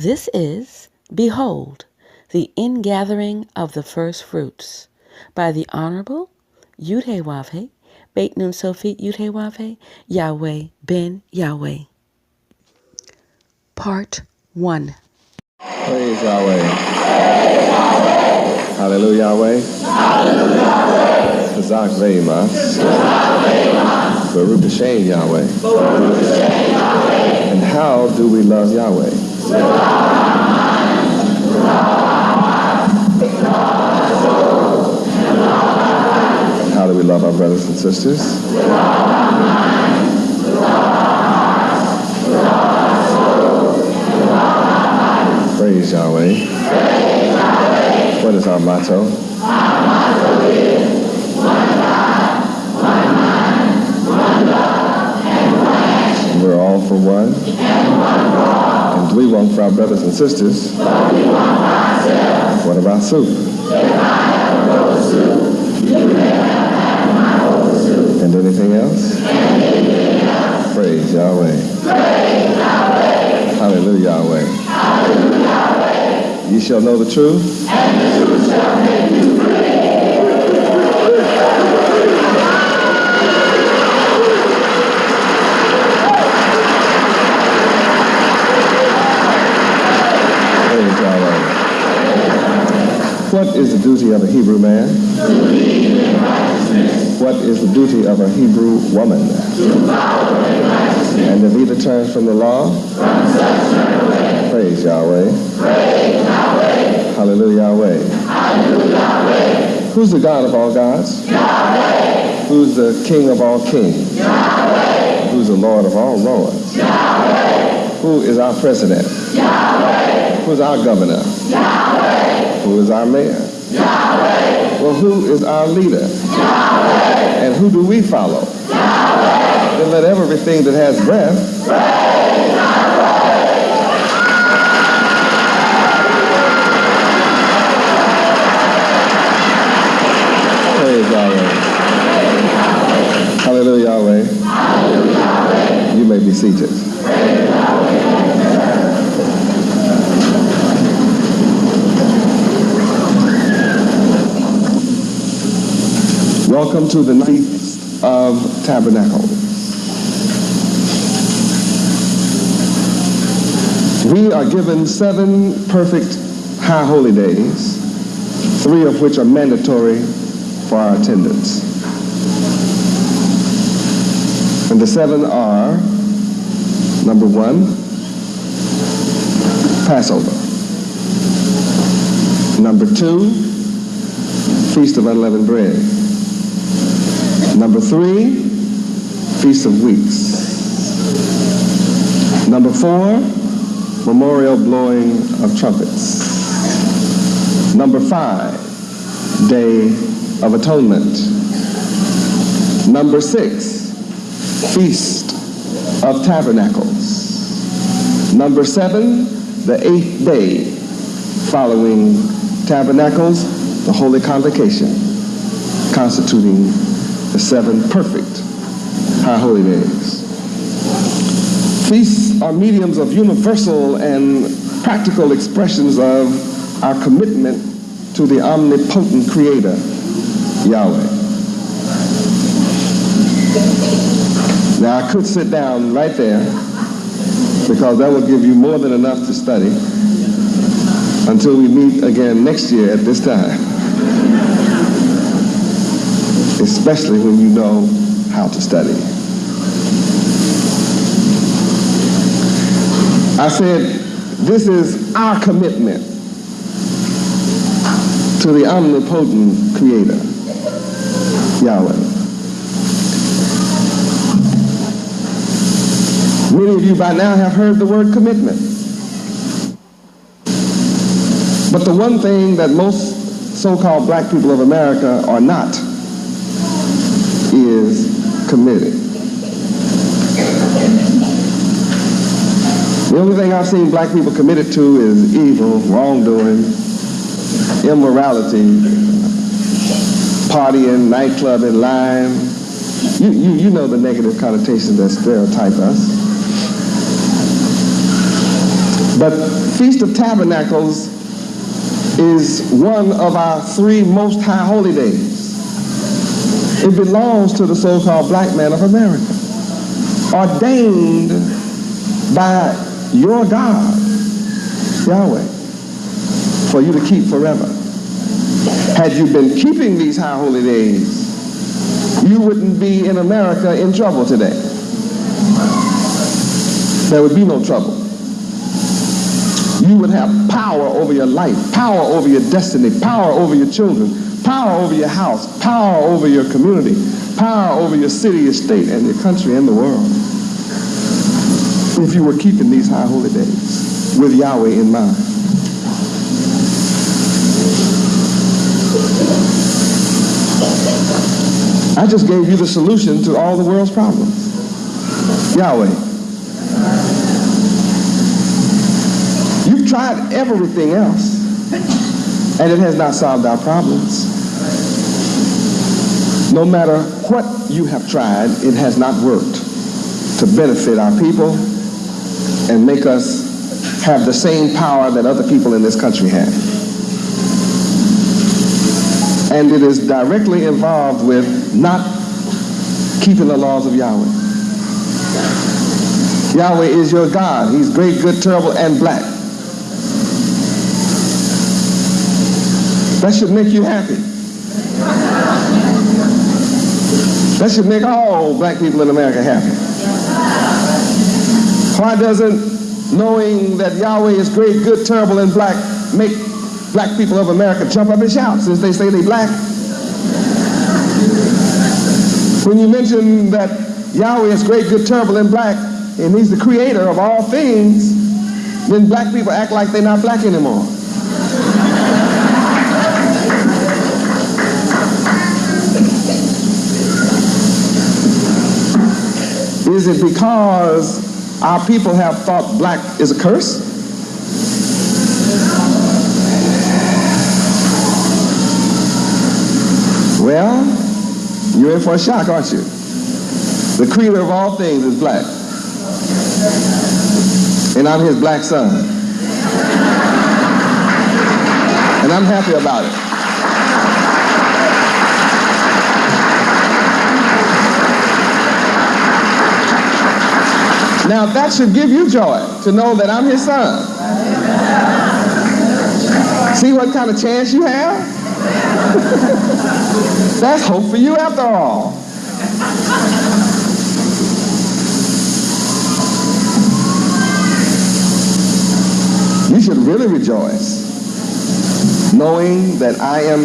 This is, Behold, the Ingathering of the Firstfruits by the Honorable Yudhewavhe, Beit Nun Sophie Yudhewavhe, Yahweh Ben Yahweh. Part 1. Praise Yahweh. Hallelujah, Yahweh. Chazak Veimas. Baruch Hashem, Yahweh. And how do we love Yahweh? How do we love our brothers and sisters? Praise Yahweh. What is our motto? Our motto is one God, one mind, one love, and one action. We're all for one. And one for all. And we want for our brothers and sisters. But we want for ourselves. What about soup? If I have a bowl of soup, you never have my bowl of soup. And anything else? And anything else. Praise Yahweh. Praise Yahweh. Hallelujah, Yahweh. Hallelujah, Yahweh. Ye shall know the truth. And the truth shall make you free. Praise Yahweh. What is the duty of a Hebrew man? To lead in righteousness. What is the duty of a Hebrew woman? To follow in righteousness. And if either turns from the law? From such turn away. Praise Yahweh. Praise Yahweh. Hallelujah, Yahweh. Hallelujah, Yahweh. Who's the God of all gods? Yahweh. Who's the King of all kings? Yahweh. Who's the Lord of all lords? Yahweh. Who is our president? Yahweh. Who's our governor? Yahweh. Who is our mayor? Yahweh. Well, who is our leader? Yahweh. And who do we follow? Yahweh. Then let everything that has breath Praise Yahweh. praise Yahweh. Hallelujah, Yahweh. Hallelujah, Yahweh. You may be seated. Praise Yahweh. Welcome to the Feast of Tabernacles. We are given 7 perfect high holy days, 3 of which are mandatory for our attendance. And the 7 are, number 1, Passover. Number 2, Feast of Unleavened Bread. Number 3, Feast of Weeks. Number 4, Memorial Blowing of Trumpets. Number 5, Day of Atonement. Number 6, Feast of Tabernacles. Number 7, the 8th day following Tabernacles, the Holy Convocation, constituting the 7 perfect high holy days. Feasts are mediums of universal and practical expressions of our commitment to the omnipotent Creator, Yahweh. Now I could sit down right there because that will give you more than enough to study until we meet again next year at this time. Especially when you know how to study. I said, this is our commitment to the omnipotent Creator, Yahweh. Many of you by now have heard the word commitment. But the one thing that most so-called black people of America are not is committed. The only thing I've seen black people committed to is evil, wrongdoing, immorality, partying, nightclubbing, lying. You know the negative connotations that stereotype us. But Feast of Tabernacles is one of our 3 most high holy days. It belongs to the so-called black man of America, ordained by your God, Yahweh, for you to keep forever. Had you been keeping these high holy days, you wouldn't be in America in trouble today. There would be no trouble. You would have power over your life, power over your destiny, power over your children, power over your house, power over your community, power over your city, your state, and your country and the world. If you were keeping these high holy days with Yahweh in mind. I just gave you the solution to all the world's problems. Yahweh. You've tried everything else, and it has not solved our problems. No matter what you have tried, it has not worked to benefit our people and make us have the same power that other people in this country have. And it is directly involved with not keeping the laws of Yahweh. Yahweh is your God. He's great, good, terrible, and black. That should make you happy. That should make all black people in America happy. Why doesn't knowing that Yahweh is great, good, terrible, and black make black people of America jump up and shout since they say they black? When you mention that Yahweh is great, good, terrible, and black, and he's the creator of all things, then black people act like they're not black anymore. Is it because our people have thought black is a curse? Well, you're in for a shock, aren't you? The creator of all things is black. And I'm his black son. And I'm happy about it. Now that should give you joy to know that I'm his son. See what kind of chance you have? That's hope for you after all. You should really rejoice knowing that I am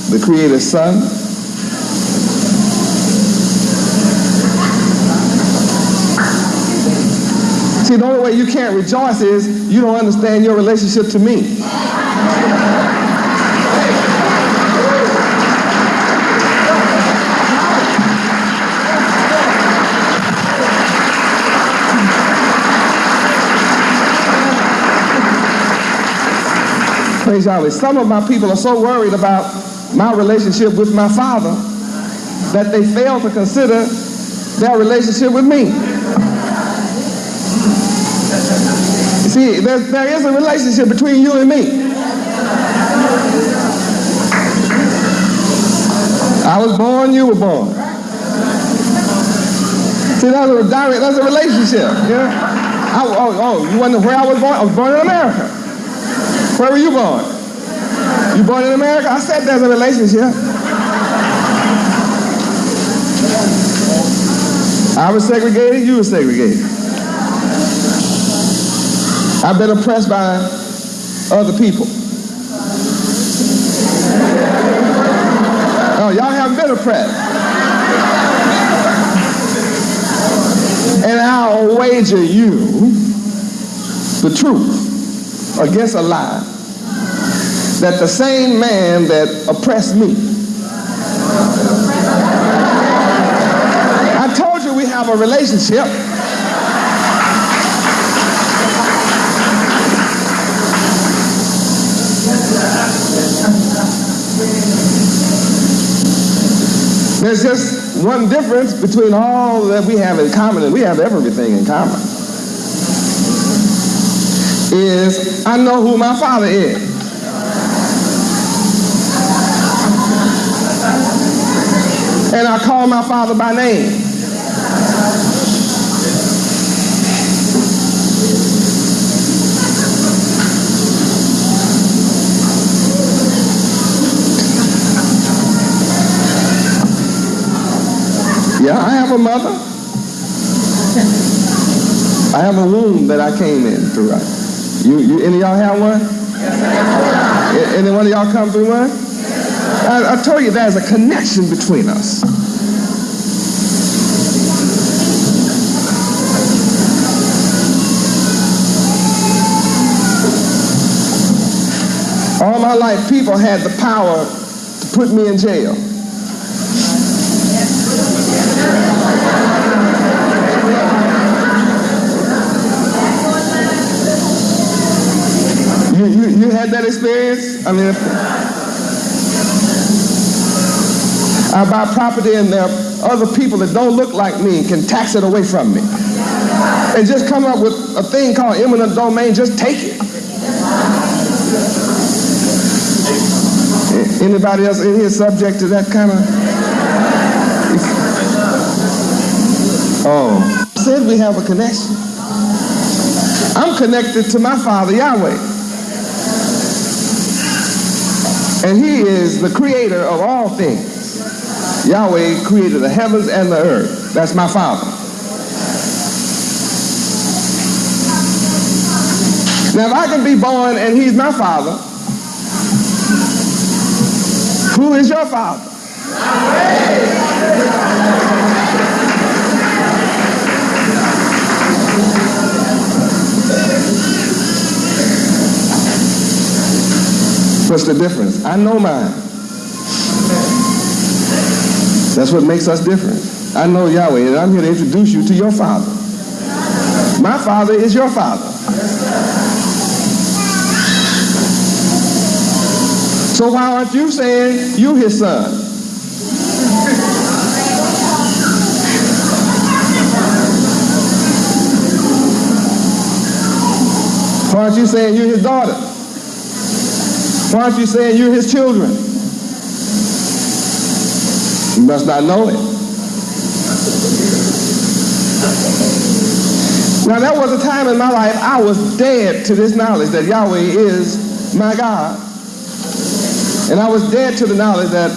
the Creator's son. See, the only way you can't rejoice is you don't understand your relationship to me. Praise Yahweh. Some of my people are so worried about my relationship with my Father that they fail to consider their relationship with me. See, there is a relationship between you and me. I was born, you were born. See, that's a relationship. Yeah? You wonder where I was born? I was born in America. Where were you born? You born in America? I said there's a relationship. I was segregated, you were segregated. I've been oppressed by other people. Oh, y'all haven't been oppressed. And I'll wager you the truth against a lie that the same man that oppressed me, I told you we have a relationship. There's just one difference between all that we have in common, and we have everything in common. is I know who my Father is. And I call my Father by name. Yeah, I have a mother. I have a womb that I came in through. Any of y'all have one? Any one of y'all come through one? I told you there's a connection between us. All my life, people had the power to put me in jail. You had that experience? I mean, I buy property and there are other people that don't look like me can tax it away from me. And just come up with a thing called eminent domain, just take it. Anybody else in here subject to that kind of? Oh, I said we have a connection. I'm connected to my Father, Yahweh. And He is the creator of all things. Yahweh created the heavens and the earth. That's my Father. Now, if I can be born and He's my Father, who is your Father? What's the difference? I know mine. That's what makes us different. I know Yahweh, and I'm here to introduce you to your Father. My Father is your Father. So why aren't you saying you His son? Why aren't you saying you're His daughter? Why aren't you saying you're His children? You must not know it. Now, there was a time in my life I was dead to this knowledge that Yahweh is my God. And I was dead to the knowledge that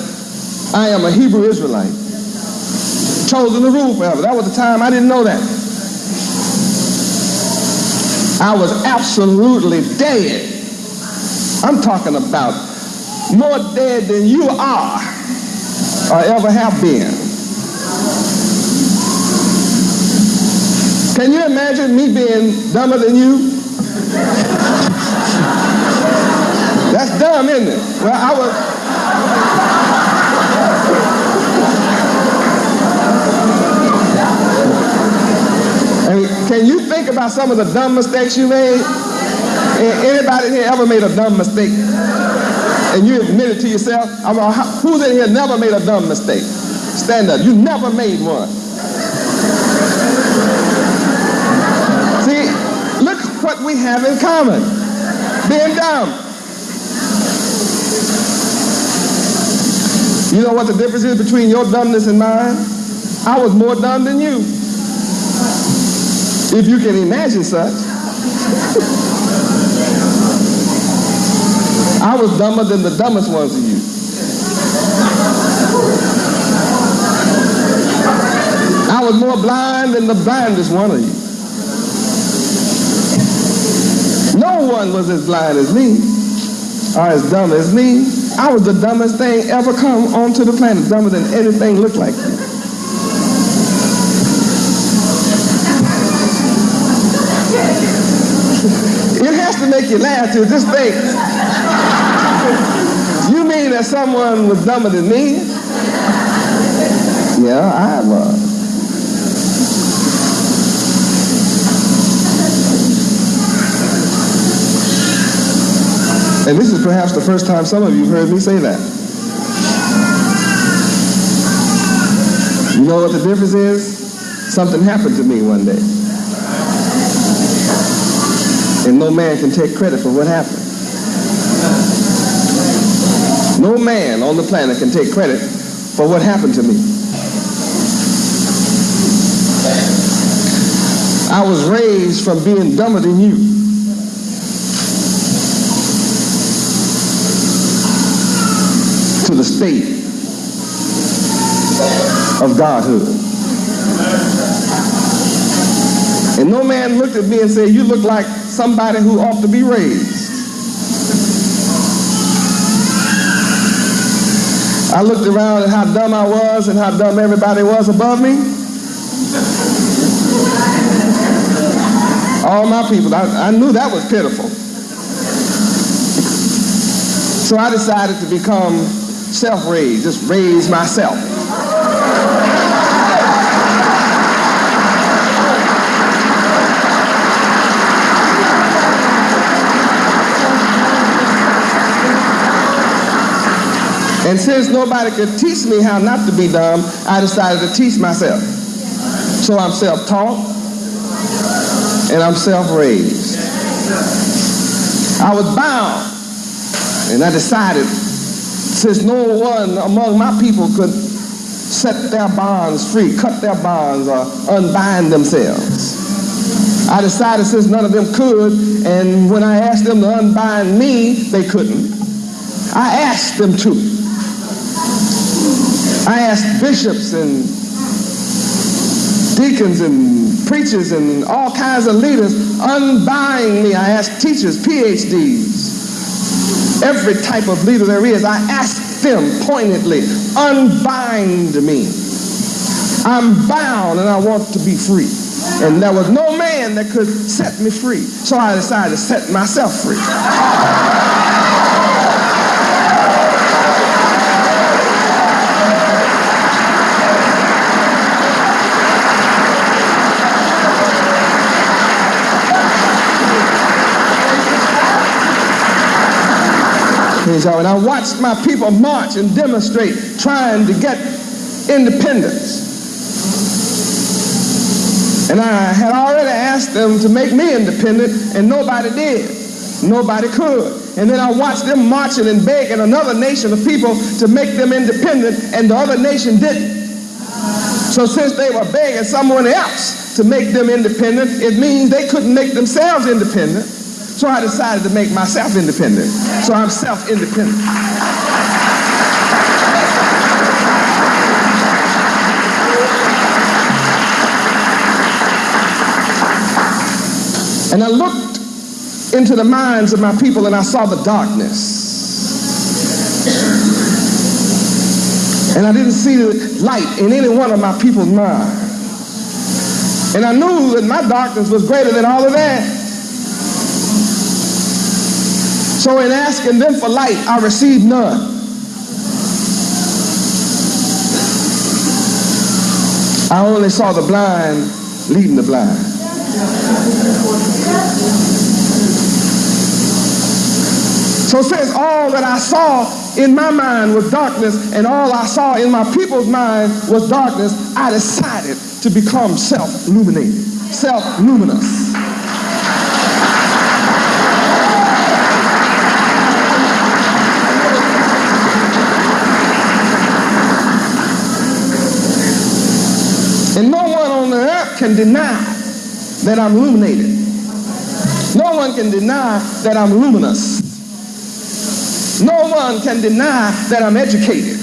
I am a Hebrew Israelite, chosen to rule forever. That was the time I didn't know that. I was absolutely dead. I'm talking about more dead than you are or ever have been. Can you imagine me being dumber than you? That's dumb, isn't it? Well, I was... And can you think about some of the dumb mistakes you made? Anybody here ever made a dumb mistake? And you admit it to yourself? Who's in here never made a dumb mistake? Stand up. You never made one. See, look what we have in common. Being dumb. You know what the difference is between your dumbness and mine? I was more dumb than you. If you can imagine such. I was dumber than the dumbest ones of you. I was more blind than the blindest one of you. No one was as blind as me or as dumb as me. I was the dumbest thing ever come onto the planet, dumber than anything looked like me. It has to make you laugh too. Just think. You mean that someone was dumber than me? Yeah, I was. And this is perhaps the first time some of you heard me say that. You know what the difference is? Something happened to me one day. And no man can take credit for what happened. No man on the planet can take credit for what happened to me. I was raised from being dumber than you. To the state of godhood. And no man looked at me and said, you look like somebody who ought to be raised. I looked around at how dumb I was and how dumb everybody was above me. All my people, I knew that was pitiful. So I decided to become self-raised, just raise myself. And since nobody could teach me how not to be dumb, I decided to teach myself. So I'm self-taught and I'm self-raised. I was bound, and I decided, since no one among my people could set their bonds free, cut their bonds, or unbind themselves, I decided since none of them could, and when I asked them to unbind me, they couldn't, I asked them to. I asked bishops and deacons and preachers and all kinds of leaders, unbind me. I asked teachers, PhDs, every type of leader there is. I asked them pointedly, unbind me. I'm bound and I want to be free. And there was no man that could set me free. So I decided to set myself free. And I watched my people march and demonstrate, trying to get independence. And I had already asked them to make me independent, and nobody did. Nobody could. And then I watched them marching and begging another nation of people to make them independent, and the other nation didn't. So since they were begging someone else to make them independent, it means they couldn't make themselves independent. So I decided to make myself independent. So I'm self-independent. And I looked into the minds of my people and I saw the darkness. And I didn't see the light in any one of my people's minds. And I knew that my darkness was greater than all of that. So in asking them for light, I received none. I only saw the blind leading the blind. So since all that I saw in my mind was darkness and all I saw in my people's mind was darkness, I decided to become self-illuminated, self-luminous. And no one on the earth can deny that I'm illuminated. No one can deny that I'm luminous. No one can deny that I'm educated.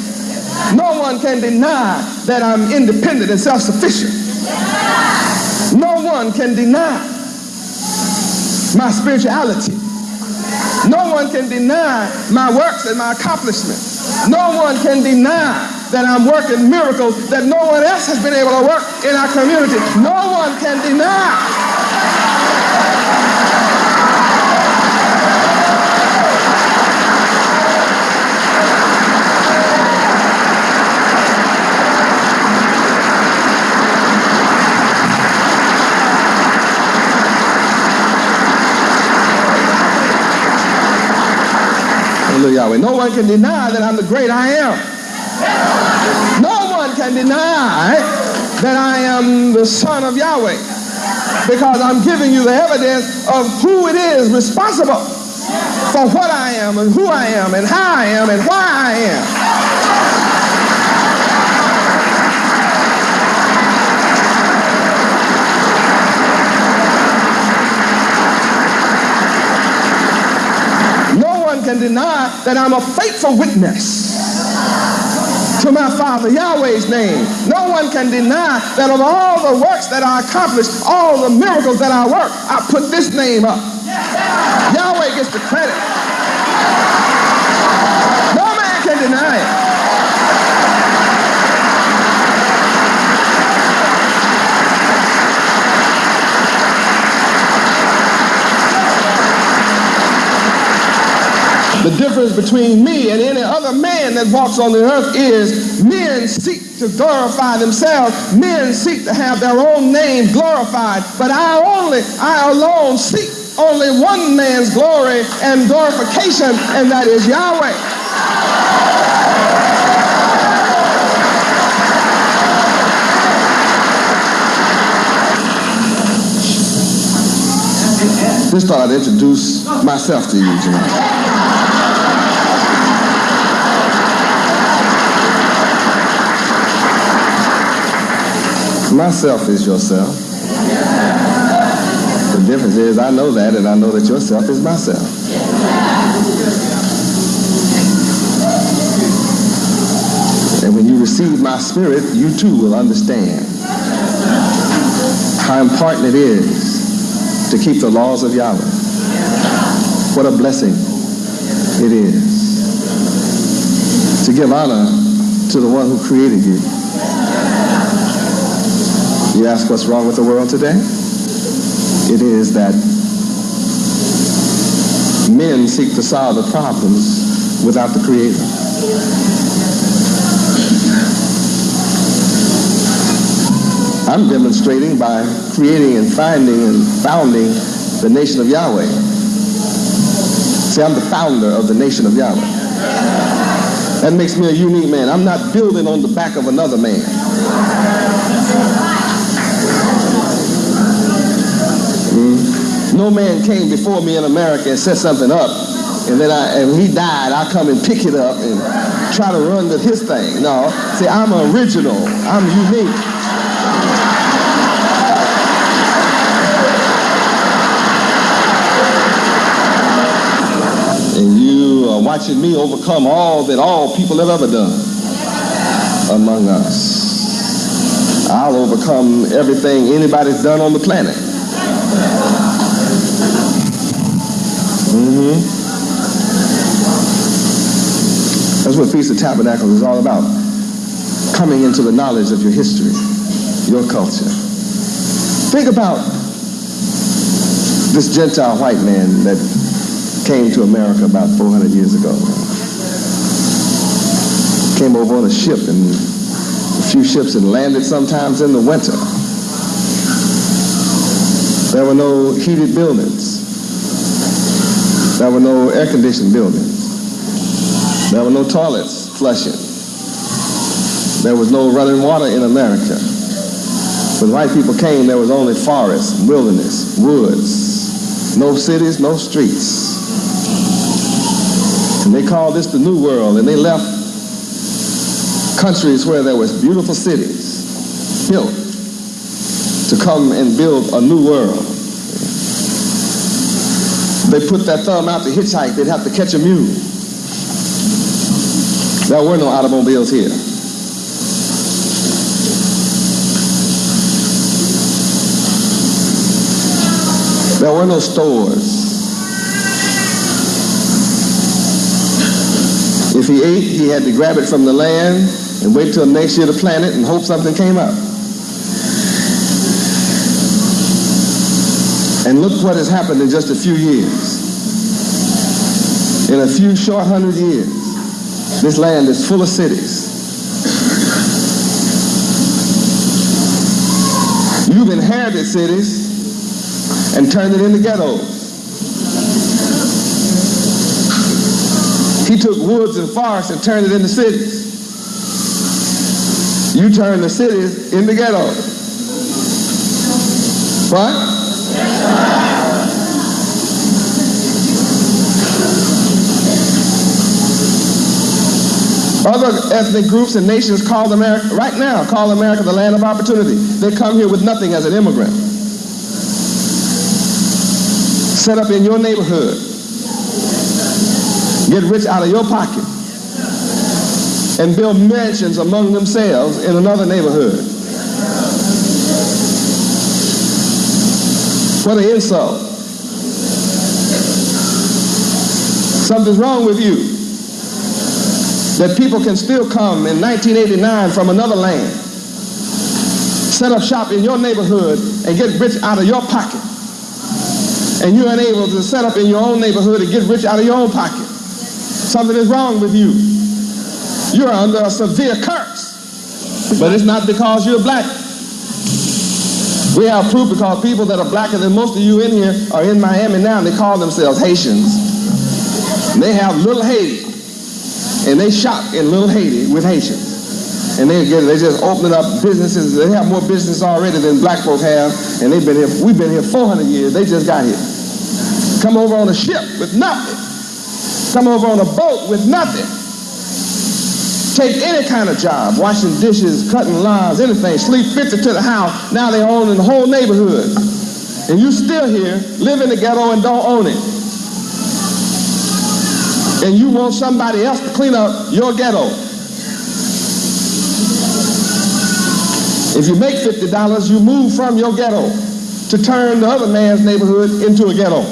No one can deny that I'm independent and self-sufficient. No one can deny my spirituality. No one can deny my works and my accomplishments. No one can deny that I'm working miracles that no one else has been able to work in our community. No one can deny. Hallelujah, Yahweh. No one can deny that I'm the great I am. No one can deny that I am the Son of Yahweh. because I'm giving you the evidence of who it is responsible for what I am and who I am and how I am and why I am. No one can deny that I'm a faithful witness to my Father Yahweh's name. No one can deny that of all the works that I accomplished, all the miracles that I work, I put this name up. Yahweh gets the credit. No man can deny it. The difference between me and any other man that walks on the earth is men seek to glorify themselves. Men seek to have their own name glorified. But I alone seek only one man's glory and glorification, and that is Yahweh. Just thought I'd introduce myself to you tonight. Myself is yourself. The difference is I know that, and I know that yourself is myself. And when you receive my spirit, you too will understand how important it is to keep the laws of Yahweh. What a blessing it is to give honor to the one who created you. You ask what's wrong with the world today? It is that men seek to solve the problems without the Creator. I'm demonstrating by creating and finding and founding the nation of Yahweh. See, I'm the founder of the nation of Yahweh. That makes me a unique man. I'm not building on the back of another man. No man came before me in America and set something up, and then when he died, I come and pick it up and try to run with his thing. No, see, I'm original. I'm unique. And you are watching me overcome all that all people have ever done among us. I'll overcome everything anybody's done on the planet. That's what Feast of Tabernacles is all about. Coming into the knowledge of your history, your culture. Think about this Gentile white man that came to America about 400 years ago. Came over on a ship, and a few ships, and landed sometimes in the winter. There were no heated buildings. There were no air-conditioned buildings. There were no toilets flushing. There was no running water in America. When white people came, there was only forests, wilderness, woods, no cities, no streets. And they called this the New World, and they left countries where there was beautiful cities built to come and build a new world. They put their thumb out to hitchhike, they'd have to catch a mule. There were no automobiles here. There were no stores. If he ate, he had to grab it from the land and wait till next year to plant it and hope something came up. And look what has happened in just a few years. In a few short 100 years, this land is full of cities. You've inherited cities and turned it into ghettos. He took woods and forests and turned it into cities. You turned the cities into ghettos. What? Other ethnic groups and nations call America, right now, call America the land of opportunity. They come here with nothing as an immigrant. Set up in your neighborhood. Get rich out of your pocket. And build mansions among themselves in another neighborhood. What an insult. Something's wrong with you. That people can still come in 1989 from another land, set up shop in your neighborhood and get rich out of your pocket. And you're unable to set up in your own neighborhood and get rich out of your own pocket. Something is wrong with you. You're under a severe curse. But it's not because you're black. We have proof because people that are blacker than most of you in here are in Miami now and they call themselves Haitians. And they have Little Haiti. And they shop in Little Haiti with Haitians. And they just opening up businesses. They have more business already than black folk have. And we've been here 400 years. They just got here. Come over on a ship with nothing. Come over on a boat with nothing. Take any kind of job, washing dishes, cutting lawns, anything. Sleep 50 to the house. Now they own the whole neighborhood. And you still here, live in the ghetto and don't own it. And you want somebody else to clean up your ghetto. If you make $50, you move from your ghetto to turn the other man's neighborhood into a ghetto.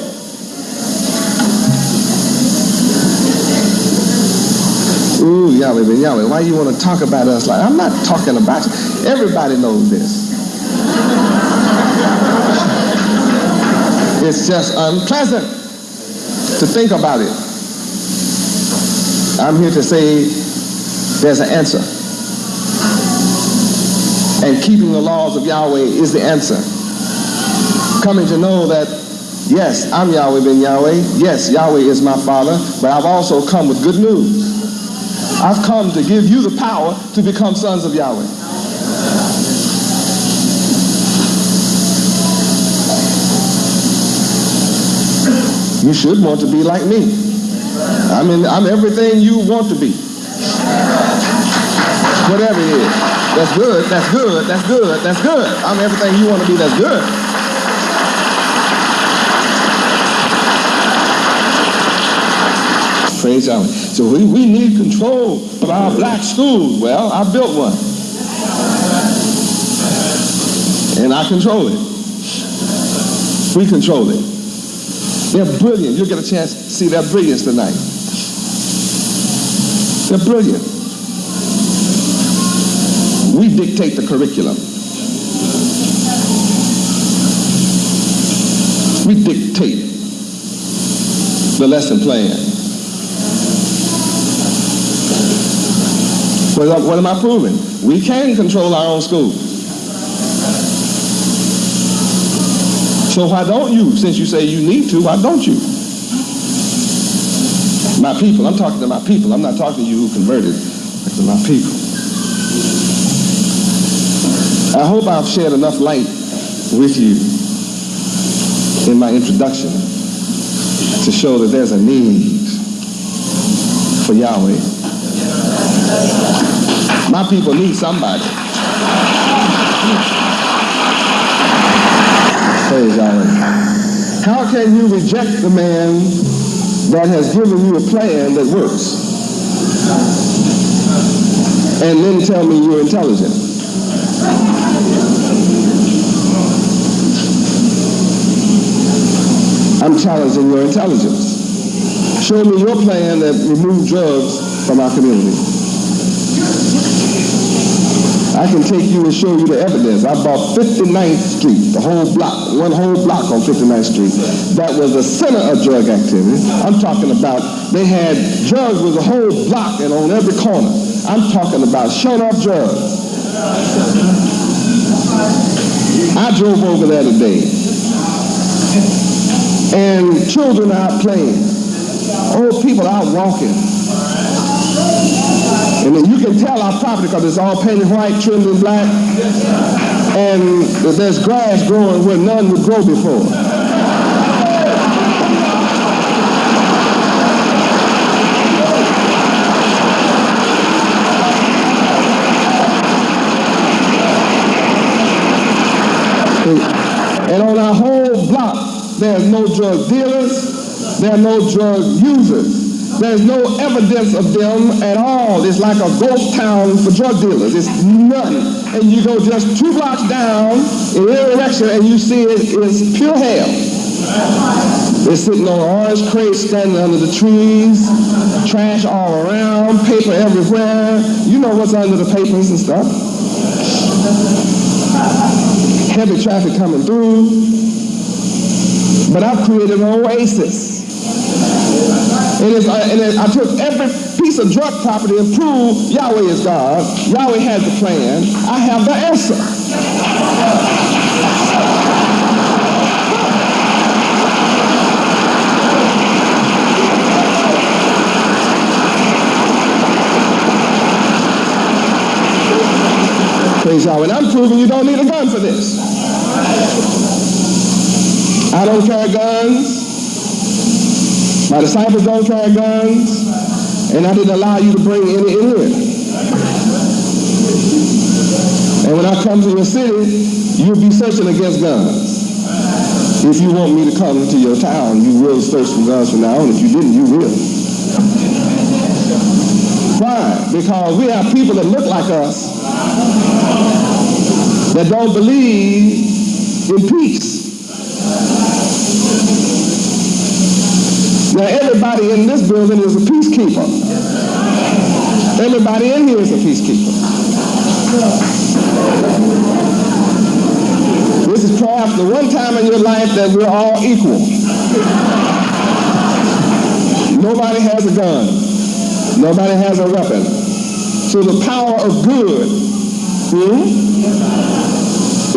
Ooh, Yahweh, why you want to talk about us like, I'm not talking about you. Everybody knows this. It's just unpleasant to think about it. I'm here to say there's an answer. And keeping the laws of Yahweh is the answer. Coming to know that, yes, I'm Yahweh ben Yahweh. Yes, Yahweh is my Father. But I've also come with good news. I've come to give you the power to become sons of Yahweh. You should want to be like me. I'm everything you want to be. Whatever it is. That's good, that's good, that's good, that's good. I'm everything you want to be, that's good. Praise Yahweh. So we need control of our black schools. Well, I built one. And I control it. We control it. They're brilliant. You'll get a chance to see their brilliance tonight. They're brilliant. We dictate the curriculum. We dictate the lesson plan. What am I proving? We can control our own school. So why don't you, since you say you need to, why don't you? My people, I'm talking to my people. I'm not talking to you who converted. I'm to my people. I hope I've shed enough light with you in my introduction to show that there's a need for Yahweh. My people need somebody. Praise Yahweh. How can you reject the man that has given you a plan that works and then tell me you're intelligent? I'm challenging your intelligence. Show me your plan that removes drugs from our community. I can take you and show you the evidence. I bought 59th Street, the whole block, one whole block on 59th Street. That was the center of drug activity. I'm talking about, they had drugs was a whole block and on every corner. I'm talking about shut off drugs. I drove over there today. And children are out playing. Old people are out walking. And then you can tell our property because it's all painted white, trimmed in black. And there's grass growing where none would grow before. And on our whole block, there's no drug dealers, there are no drug users. There's no evidence of them at all. It's like a ghost town for drug dealers. It's none. And you go just 2 blocks down in any direction and you see it's pure hell. They're sitting on orange crates standing under the trees, trash all around, paper everywhere. You know what's under the papers and stuff. Heavy traffic coming through. But I've created an oasis. And I took every piece of drug property and proved Yahweh is God. Yahweh has the plan. I have the answer. Praise Yahweh. And I'm proving you don't need a gun for this. I don't carry guns. My disciples don't carry guns. And I didn't allow you to bring any in here. And when I come to your city, you'll be searching against guns. If you want me to come to your town, you will search for guns from now on. If you didn't, you will. Why? Because we have people that look like us that don't believe in peace. Now, everybody in this building is a peacekeeper. Everybody in here is a peacekeeper. This is perhaps the one time in your life that we're all equal. Nobody has a gun. Nobody has a weapon. So the power of good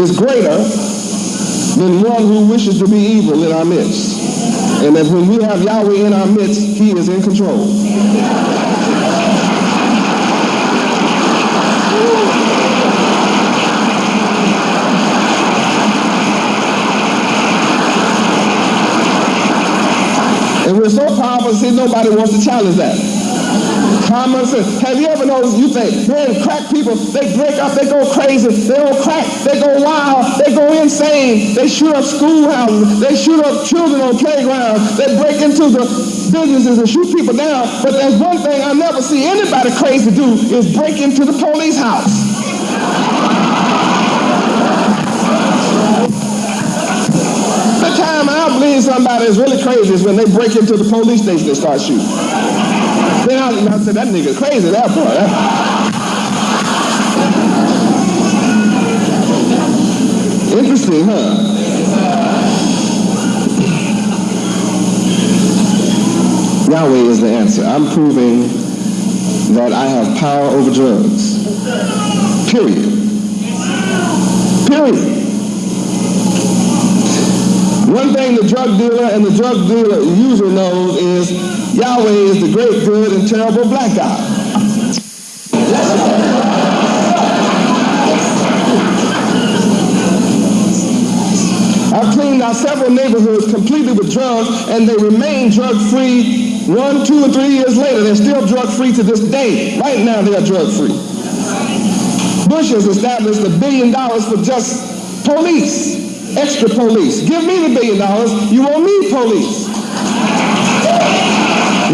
is greater than one who wishes to be evil in our midst. And that when we have Yahweh in our midst, he is in control. And we're so powerful, see, nobody wants to challenge that. Common sense. Have you ever noticed, you think, man, crack people, they break up, they go crazy, they don't crack, they go wild, they go insane, they shoot up schoolhouses, they shoot up children on playgrounds, they break into the businesses and shoot people down. But there's one thing I never see anybody crazy do is break into the police house. The time I believe somebody is really crazy is when they break into the police station and start shooting. Then I said, that nigga crazy, that boy. Interesting, huh? Yahweh is the answer. I'm proving that I have power over drugs. Period. Period. One thing the drug dealer and the drug dealer user knows is Yahweh is the great, good, and terrible black guy. I've cleaned out several neighborhoods completely with drugs, and they remain drug-free 1, 2, and 3 years later. They're still drug-free to this day. Right now, they are drug-free. Bush has established $1 billion for just police, extra police. Give me the $1 billion, you won't need police.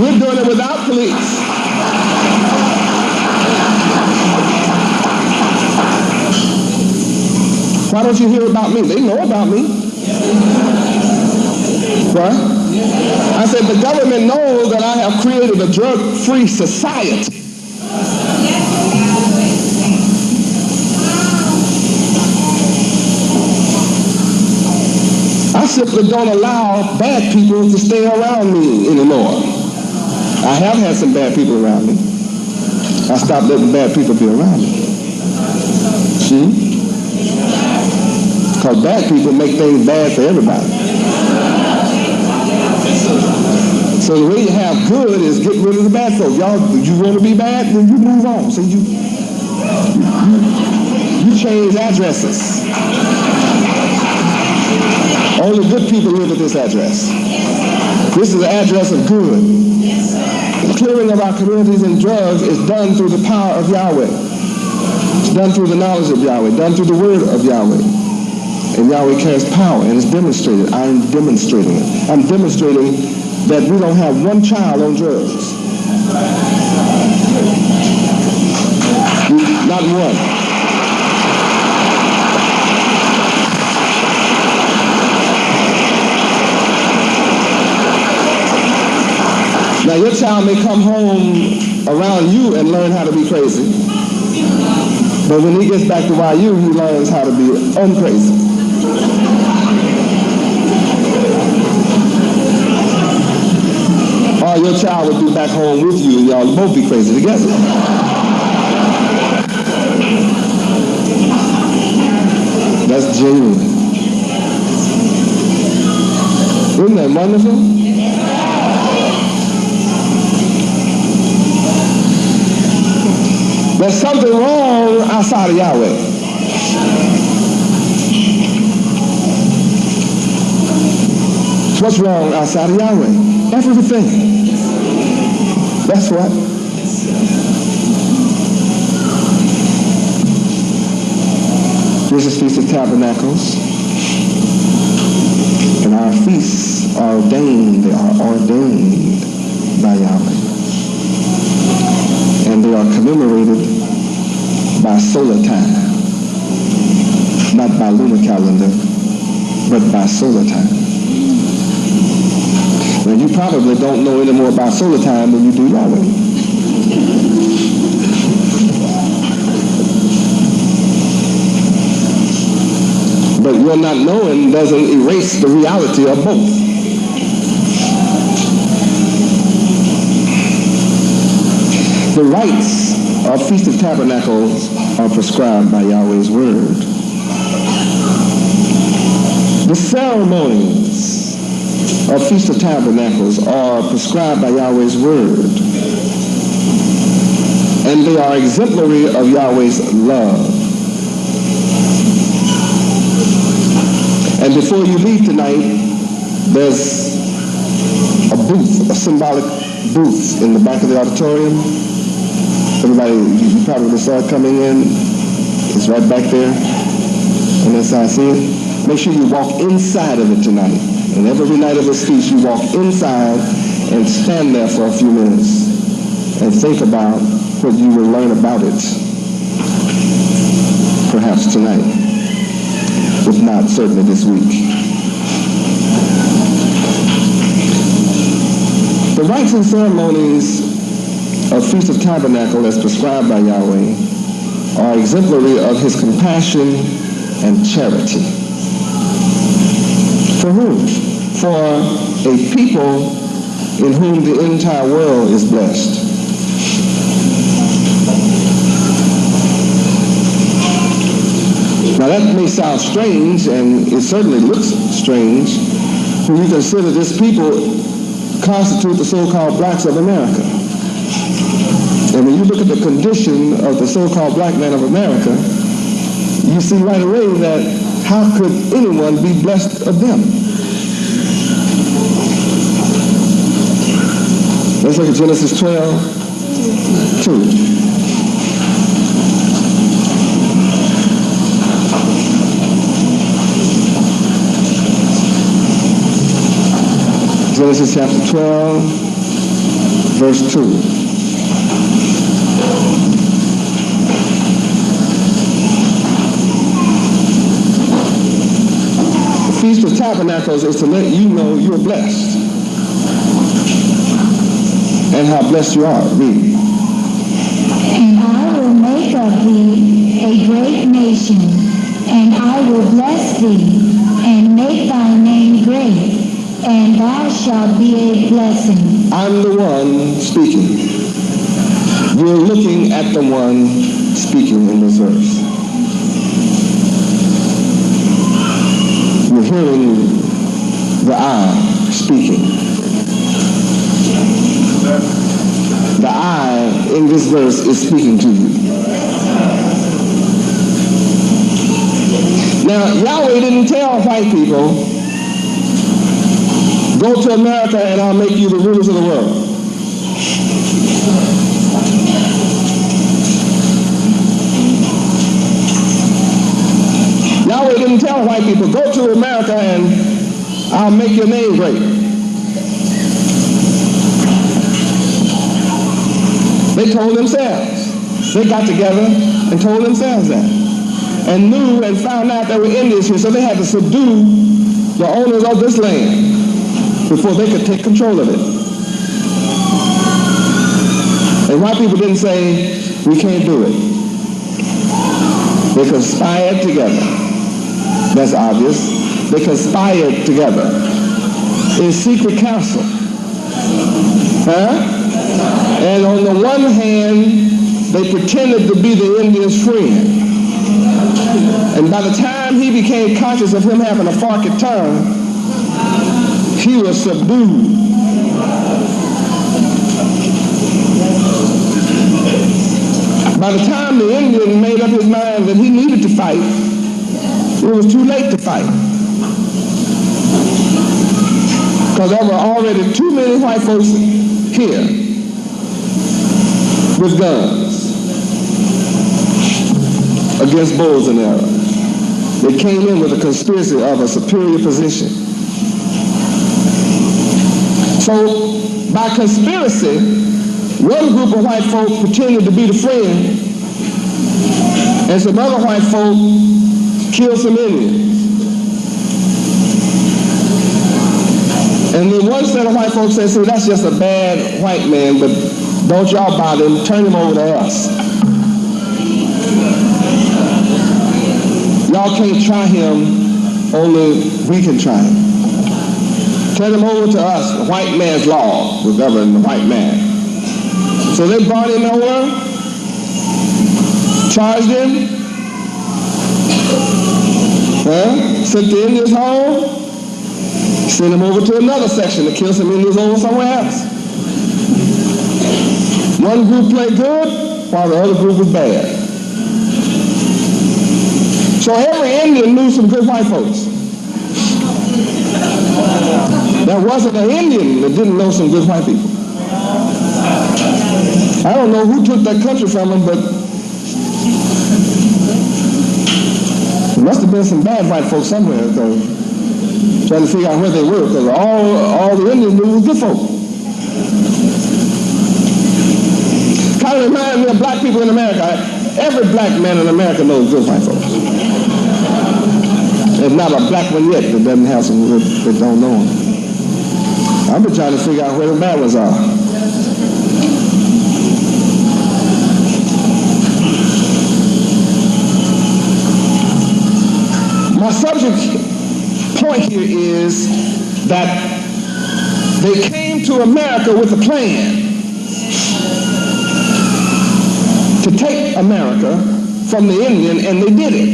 We're doing it without police. Why don't you hear about me? They know about me. What? I said the government knows that I have created a drug-free society. I simply don't allow bad people to stay around me anymore. I have had some bad people around me. I stopped letting bad people be around me. See? Because bad people make things bad for everybody. So the way you have good is get rid of the bad folks. Y'all, you want to be bad, then you move on. So You change addresses. Only good people live at this address. This is the address of good. The clearing of our communities in drugs is done through the power of Yahweh. It's done through the knowledge of Yahweh, done through the word of Yahweh. And Yahweh carries power, and it's demonstrated. I'm demonstrating it. I'm demonstrating that we don't have one child on drugs. Not one. Now your child may come home around you and learn how to be crazy. But when he gets back to YU, he learns how to be uncrazy. Or your child would be back home with you and y'all both be crazy together. That's genuine. Isn't that wonderful? There's something wrong outside of Yahweh. What's wrong outside of Yahweh? Everything. That's what. Here's the Feast of Tabernacles. And our feasts are ordained. They are ordained by Yahweh. And they are commemorated by solar time. Not by lunar calendar, but by solar time. And you probably don't know any more about solar time than you do Yahweh. But your not knowing doesn't erase the reality of both. The rites of Feast of Tabernacles are prescribed by Yahweh's word. The ceremonies of Feast of Tabernacles are prescribed by Yahweh's word. And they are exemplary of Yahweh's love. And before you leave tonight, there's a booth, a symbolic booth in the back of the auditorium. Everybody, you probably saw it coming in. It's right back there. And that's how I see it. Make sure you walk inside of it tonight. And every night of this feast, you walk inside and stand there for a few minutes and think about what you will learn about it. Perhaps tonight, if not certainly this week. The rites and ceremonies of Feast of Tabernacle as prescribed by Yahweh are exemplary of his compassion and charity. For whom? For a people in whom the entire world is blessed. Now that may sound strange, and it certainly looks strange, when you consider this people constitute the so-called blacks of America. And when you look at the condition of the so-called black man of America, you see right away that how could anyone be blessed of them? Let's look at Genesis 12, 2. Genesis chapter 12, verse 2. The Feast of Tabernacles is to let you know you're blessed and how blessed you are. Read. And I will make of thee a great nation, and I will bless thee, and make thy name great, and thou shalt be a blessing. I'm the one speaking. You're looking at the one speaking in this verse. You're hearing the I speaking. The I in this verse is speaking to you. Now, Yahweh didn't tell white people, go to America and I'll make you the rulers of the world. Yahweh didn't tell white people, go to America and I'll make your name great. They told themselves. They got together and told themselves that. And knew and found out there were Indians here, so they had to subdue the owners of this land before they could take control of it. And white people didn't say, we can't do it. They conspired together. That's obvious. They conspired together in secret council. And on the one hand, they pretended to be the Indians' friend. And by the time he became conscious of him having a forked tongue, he was subdued. By the time the Indian made up his mind that he needed to fight, it was too late to fight. Because there were already too many white folks here with guns against bows and arrows. They came in with a conspiracy of a superior position. So by conspiracy, one group of white folks pretended to be the friend, and some other white folk killed some Indians. And then one set of white folks said, see, that's just a bad white man, but don't y'all bother him, turn him over to us. Y'all can't try him, only we can try him. Turn him over to us. The white man's law will govern the white man. So they brought him over, charged him, sent the Indians home, sent him over to another section to kill some Indians over somewhere else. One group played good, while the other group was bad. So every Indian knew some good white folks. There wasn't an Indian that didn't know some good white people. I don't know who took that country from them, but there must have been some bad white folks somewhere, trying to figure out where they were, because all the Indians knew was good folk. Kind of reminds me of black people in America. Every black man in America knows good white folks. There's not a black one yet that doesn't have some good that don't know them. I've been trying to figure out where the bad ones are. My subject point here is that they came to America with a plan to take America from the Indian, and they did it.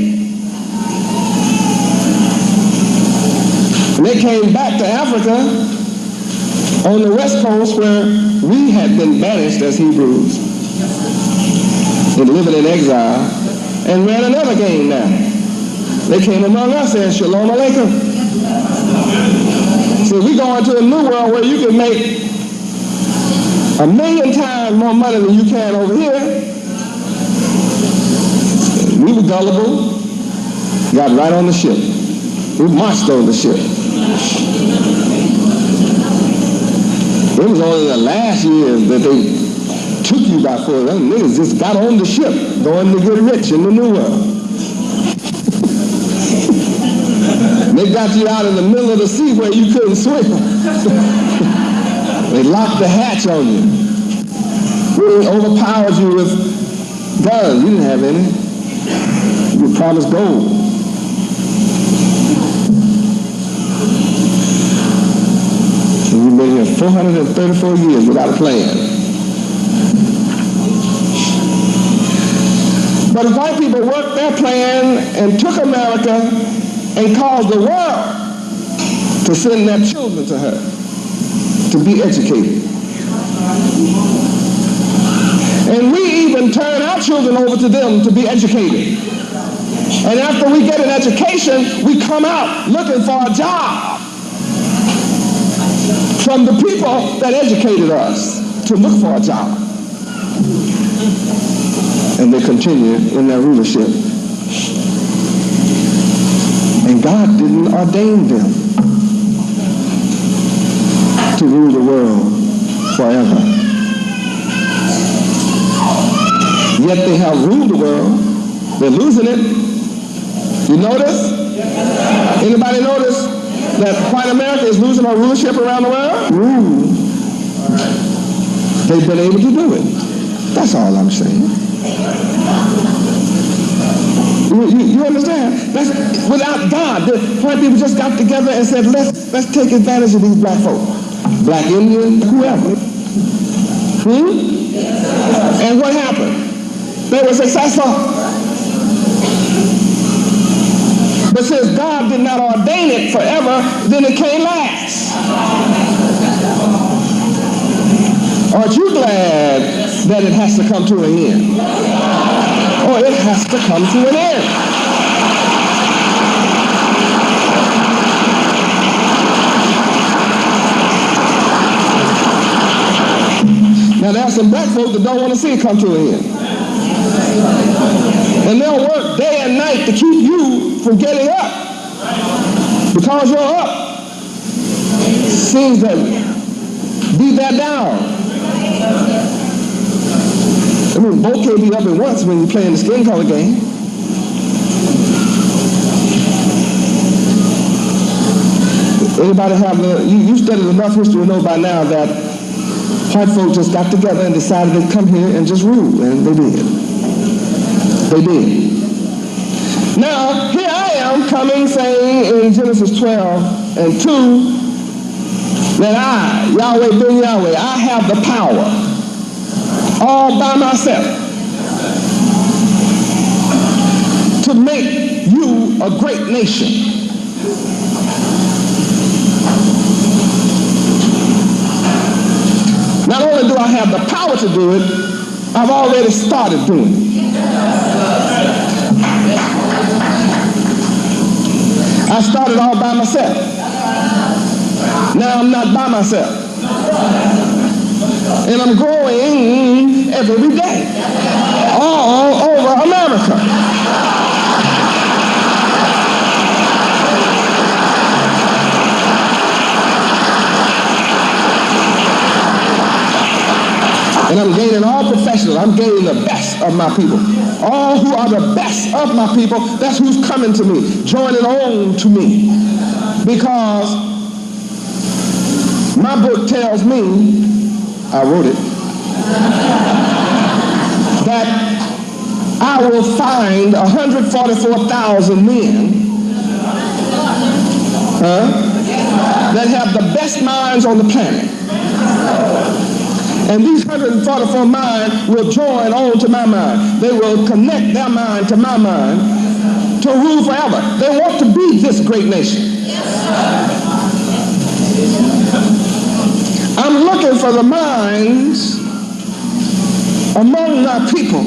And they came back to Africa on the west coast where we had been banished as Hebrews and living in exile, and ran another game now. They came among us and Shalom Aleichem. So we go into a new world where you can make 1,000,000 times more money than you can over here. We were gullible, got right on the ship. We marched on the ship. It was only the last years that they took you by force. Them niggas just got on the ship, going to get rich in the new world. They got you out in the middle of the sea where you couldn't swim. They locked the hatch on you. They overpowered you with guns. You didn't have any. You were promised gold. And you've been here 434 years without a plan. But white people worked their plan and took America and caused the world to send their children to her to be educated. And we even turn our children over to them to be educated. And after we get an education, we come out looking for a job from the people that educated us to look for a job. And they continue in their rulership. And God didn't ordain them to rule the world forever. Yet they have ruled the world. They're losing it. You notice? Anybody notice that white America is losing our rulership around the world? They've been able to do it. That's all I'm saying. You understand? That's, without God, the white people just got together and said, let's take advantage of these black folk. Black Indians, whoever. And what happened? They were successful. But since God did not ordain it forever, then it can't last. Aren't you glad that it has to come to an end? Oh, it has to come to an end. Now there are some black folks that don't want to see it come to an end. And they'll work day and night to keep you from getting up. Because you're up, seems to be that down. I mean, both can't be up at once when you're playing the skin color game. Anybody have you studied enough history to know by now that white folks just got together and decided to come here and just rule, and they did. They did. Now, here I am coming saying in Genesis 12:2 that I, Yahweh ben Yahweh, I have the power all by myself to make you a great nation. Not only do I have the power to do it, I've already started doing it. I started all by myself. Now I'm not by myself. And I'm growing every day all over America. And I'm gaining all professionals. I'm gaining the best of my people. All who are the best of my people, that's who's coming to me, joining on to me. Because my book tells me, I wrote it, that I will find 144,000 men that have the best minds on the planet. And these 144 minds will join on to my mind. They will connect their mind to my mind to rule forever. They want to be this great nation. I'm looking for the minds among my people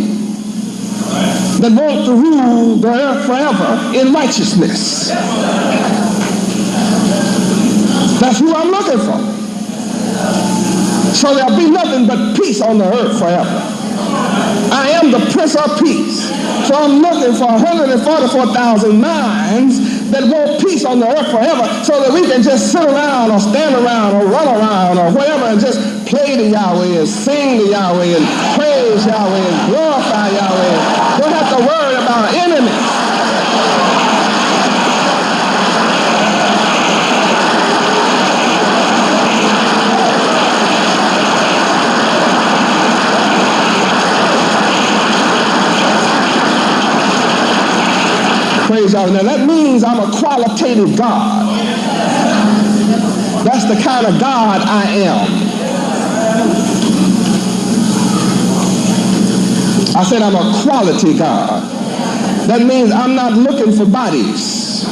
that want to rule the earth forever in righteousness. That's who I'm looking for. So there'll be nothing but peace on the earth forever. I am the Prince of Peace. So I'm looking for 144,000 minds that want peace on the earth forever so that we can just sit around or stand around or run around or whatever and just play to Yahweh and sing to Yahweh and praise Yahweh and glorify Yahweh. Don't have to worry about enemies. Praise God. Now that means I'm a qualitative God. That's the kind of God I am. I said I'm a quality God. That means I'm not looking for bodies.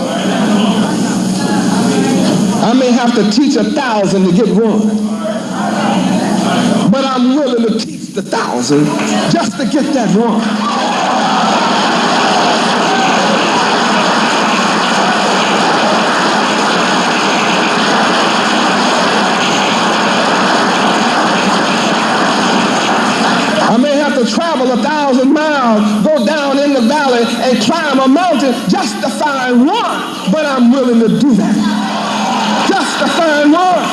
I may have to teach 1,000 to get one. But I'm willing to teach the 1,000 just to get that one. travel 1,000 miles, go down in the valley and climb a mountain just to find one. But I'm willing to do that. Just to find one.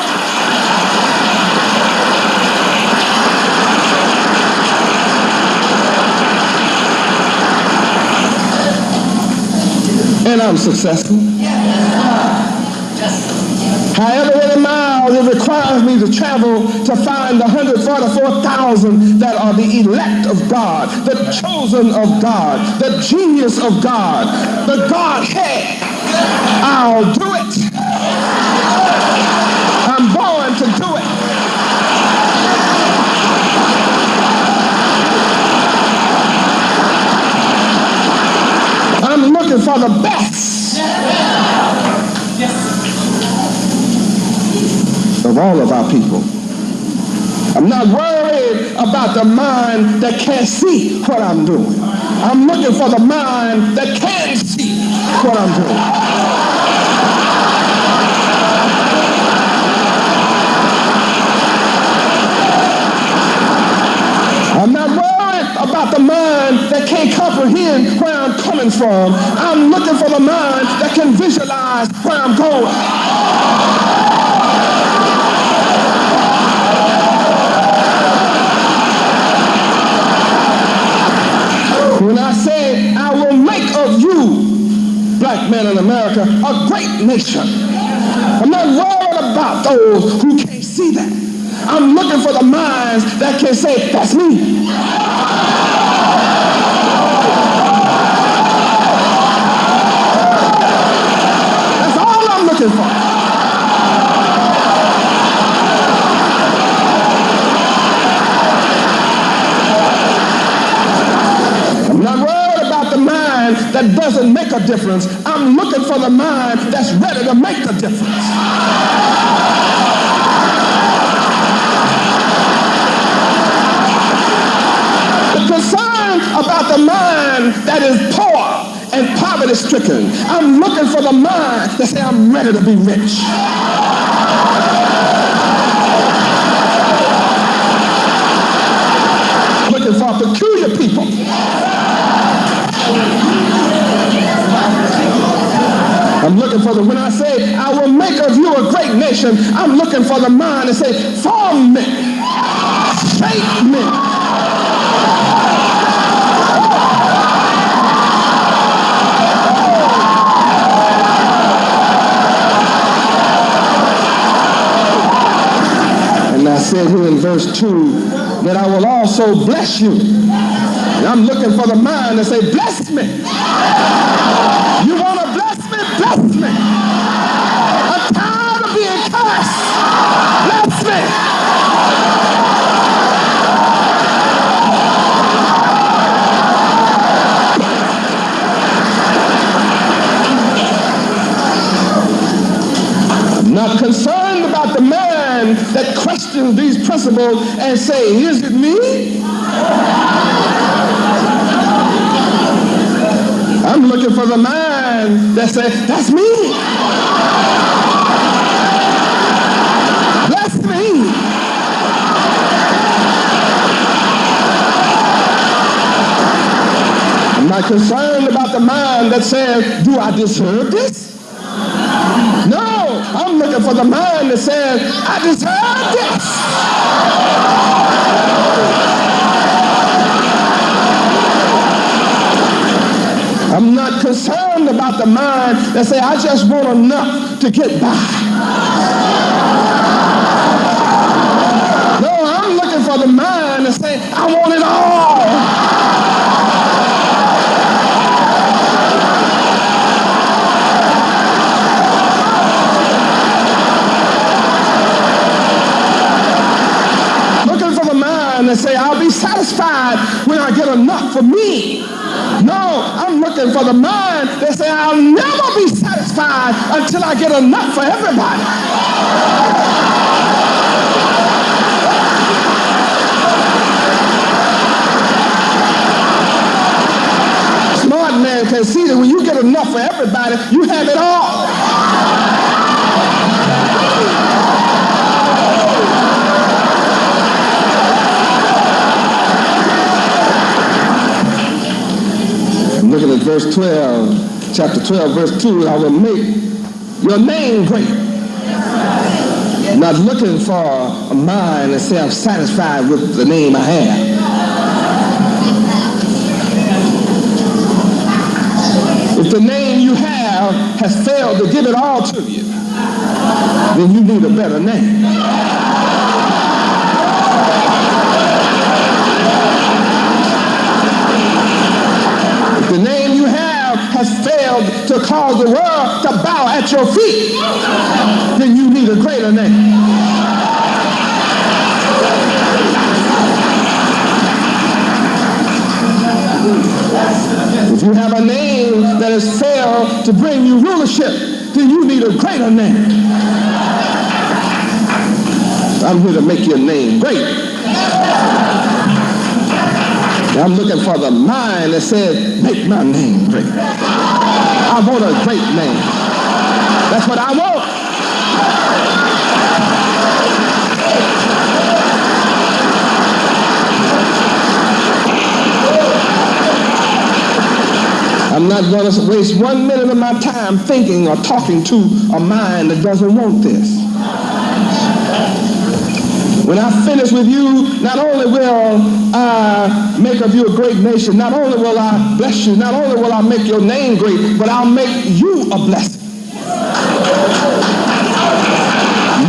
And I'm successful. However many miles it requires me to travel to find the 144,000 that are the elect of God, the chosen of God, the genius of God, the Godhead, I'll do it. I'm born to do it. I'm looking for the best of all of our people. I'm not worried about the mind that can't see what I'm doing. I'm looking for the mind that can see what I'm doing. I'm not worried about the mind that can't comprehend where I'm coming from. I'm looking for the mind that can visualize where I'm going. When I say I will make of you, black men in America, a great nation, I'm not worried about those who can't see that. I'm looking for the minds that can say, that's me. That's all I'm looking for. I'm not worried about the mind that doesn't make a difference. I'm looking for the mind that's ready to make the difference. Concerned about the mind that is poor and poverty-stricken. I'm looking for the mind that say, I'm ready to be rich. Looking for peculiar people. I'm looking for when I say, I will make of you a great nation, I'm looking for the mind that say, form me, shape me. And I said here in verse 2 that I will also bless you. And I'm looking for the mind that say, bless me. You want to bless me? Bless me. I'm tired of being cursed. Bless me. I'm not concerned about the man that questions these principles and say, is it me? I'm looking for the man that says, that's me. Bless me. I'm not concerned about the mind that says, do I deserve this? No, I'm looking for the mind that says, I deserve this. I'm not concerned about the mind that say, I just want enough to get by. No, I'm looking for the mind that say, I want it all. Looking for the mind that say, I'll be satisfied when I get enough for me. No, I'm looking for the mind that say, I'll never be satisfied until I get enough for everybody. Smart man can see that when you get enough for everybody, you have it all. verse 12, chapter 12, verse 2, I will make your name great. Not looking for a mind and say I'm satisfied with the name I have. If the name you have has failed to give it all to you, then you need a better name. If the name you have has failed to cause the world to bow at your feet, then you need a greater name. If you have a name that has failed to bring you rulership, then you need a greater name. I'm here to make your name great. I'm looking for the mind that says, make my name great. I want a great name. That's what I want. I'm not going to waste 1 minute of my time thinking or talking to a mind that doesn't want this. When I finish with you, not only will I make of you a great nation, not only will I bless you, not only will I make your name great, but I'll make you a blessing.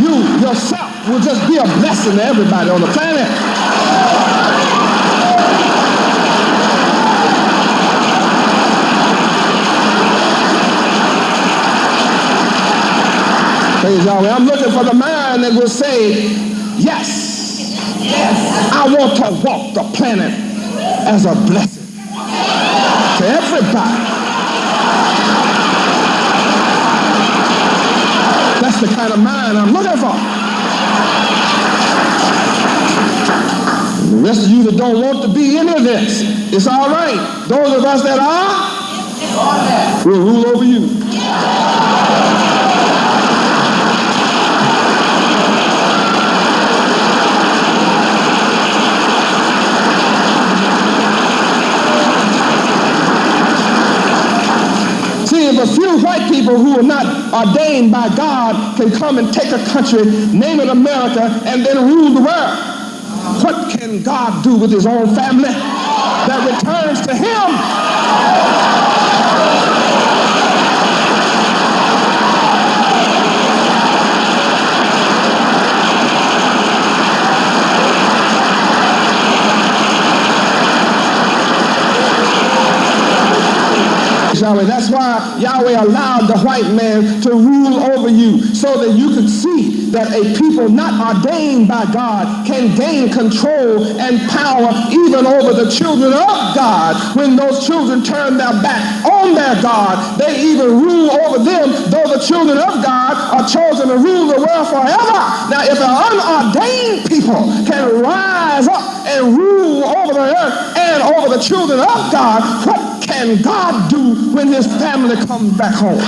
You yourself will just be a blessing to everybody on the planet. Praise Yahweh. I'm looking for the mind that will say, yes, I want to walk the planet as a blessing to everybody. That's the kind of mind I'm looking for. The rest of you that don't want to be any of this, it's all right. Those of us that are, will rule over you. If a few white people who are not ordained by God can come and take a country, name it America, and then rule the world, what can God do with his own family that returns to him? Yahweh. That's why Yahweh allowed the white man to rule over you, so that you could see that a people not ordained by God can gain control and power even over the children of God. When those children turn their back on their God, they even rule over them, though the children of God are chosen to rule the world forever. Now, if an unordained people can rise up and rule over the earth and over the children of God, what can God do when his family comes back home?